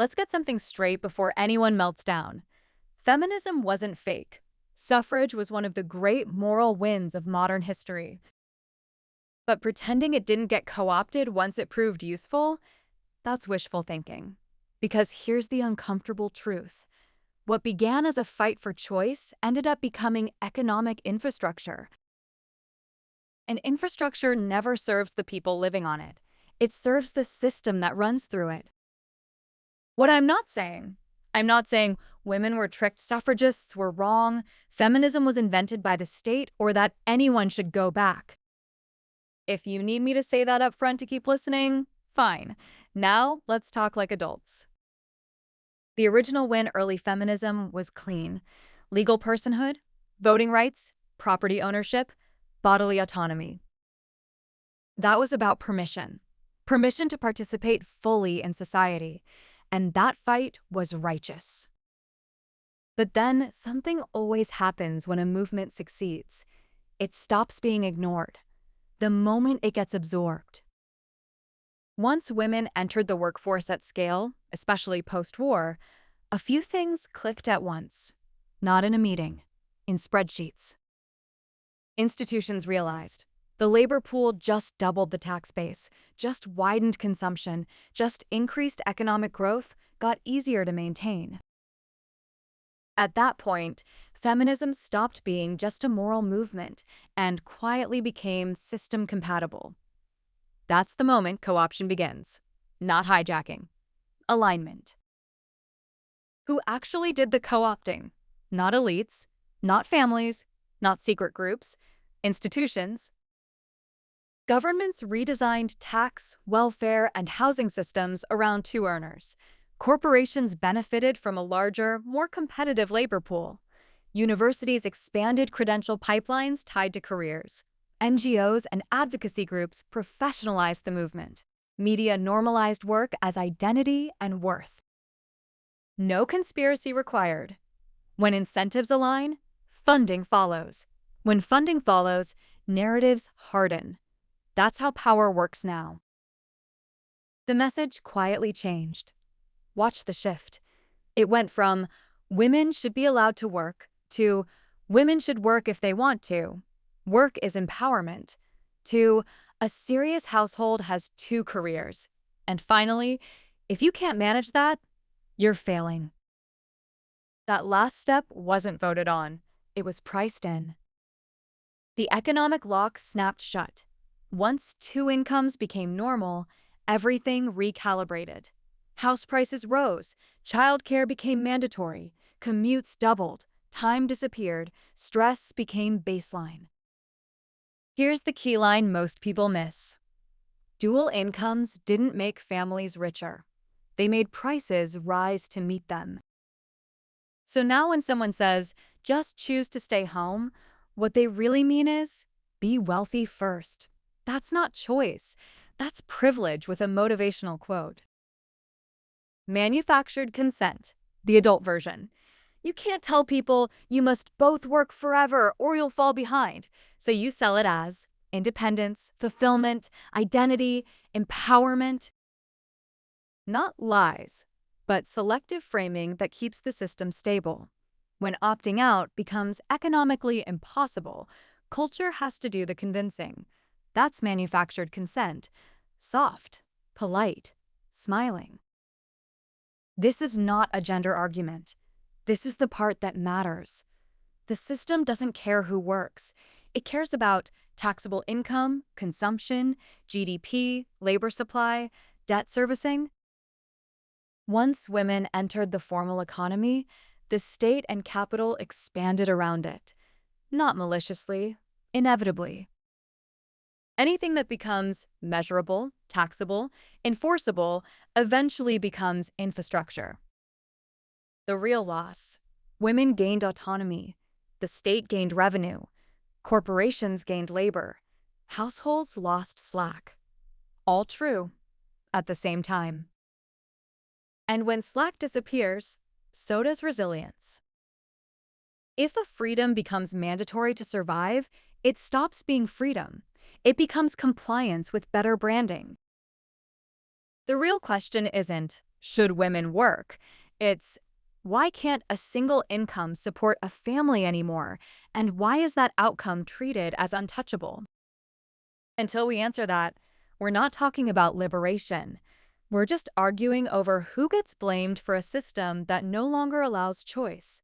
Let's get something straight before anyone melts down. Feminism wasn't fake. Suffrage was one of the great moral wins of modern history. But pretending it didn't get co-opted once it proved useful, that's wishful thinking. Because here's the uncomfortable truth. What began as a fight for choice ended up becoming economic infrastructure. And infrastructure never serves the people living on it. It serves the system that runs through it. What I'm not saying women were tricked, suffragists were wrong, feminism was invented by the state, or that anyone should go back. If you need me to say that up front to keep listening, fine. Now, let's talk like adults. The original win early feminism was clean. Legal personhood, voting rights, property ownership, bodily autonomy. That was about permission. Permission to participate fully in society. And that fight was righteous. But then something always happens when a movement succeeds. It stops being ignored. The moment it gets absorbed. Once women entered the workforce at scale, especially post-war, a few things clicked at once. Not in a meeting, in spreadsheets. Institutions realized the labor pool just doubled the tax base, just widened consumption, just increased economic growth, got easier to maintain. At that point, feminism stopped being just a moral movement and quietly became system compatible. That's the moment co-option begins. Not hijacking. Alignment. Who actually did the co-opting? Not elites, not families, not secret groups, institutions. Governments redesigned tax, welfare, and housing systems around two earners. Corporations benefited from a larger, more competitive labor pool. Universities expanded credential pipelines tied to careers. NGOs and advocacy groups professionalized the movement. Media normalized work as identity and worth. No conspiracy required. When incentives align, funding follows. When funding follows, narratives harden. That's how power works now. The message quietly changed. Watch the shift. It went from women should be allowed to work to women should work if they want to. Work is empowerment. To a serious household has two careers. And finally, if you can't manage that, you're failing. That last step wasn't voted on. It was priced in. The economic lock snapped shut. Once two incomes became normal, everything recalibrated. House prices rose, childcare became mandatory, commutes doubled, time disappeared, stress became baseline. Here's the key line most people miss. Dual incomes didn't make families richer. They made prices rise to meet them. So now when someone says, just choose to stay home, what they really mean is, be wealthy first. That's not choice. That's privilege with a motivational quote. Manufactured consent, the adult version. You can't tell people you must both work forever or you'll fall behind. So you sell it as independence, fulfillment, identity, empowerment. Not lies, but selective framing that keeps the system stable. When opting out becomes economically impossible, culture has to do the convincing. That's manufactured consent. Soft, polite, smiling. This is not a gender argument. This is the part that matters. The system doesn't care who works. It cares about taxable income, consumption, GDP, labor supply, debt servicing. Once women entered the formal economy, the state and capital expanded around it. Not maliciously, inevitably. Anything that becomes measurable, taxable, enforceable, eventually becomes infrastructure. The real loss: women gained autonomy, the state gained revenue, corporations gained labor, households lost slack. All true, at the same time. And when slack disappears, so does resilience. If a freedom becomes mandatory to survive, it stops being freedom. It becomes compliance with better branding. The real question isn't, should women work? It's why can't a single income support a family anymore? And why is that outcome treated as untouchable? Until we answer that, we're not talking about liberation. We're just arguing over who gets blamed for a system that no longer allows choice.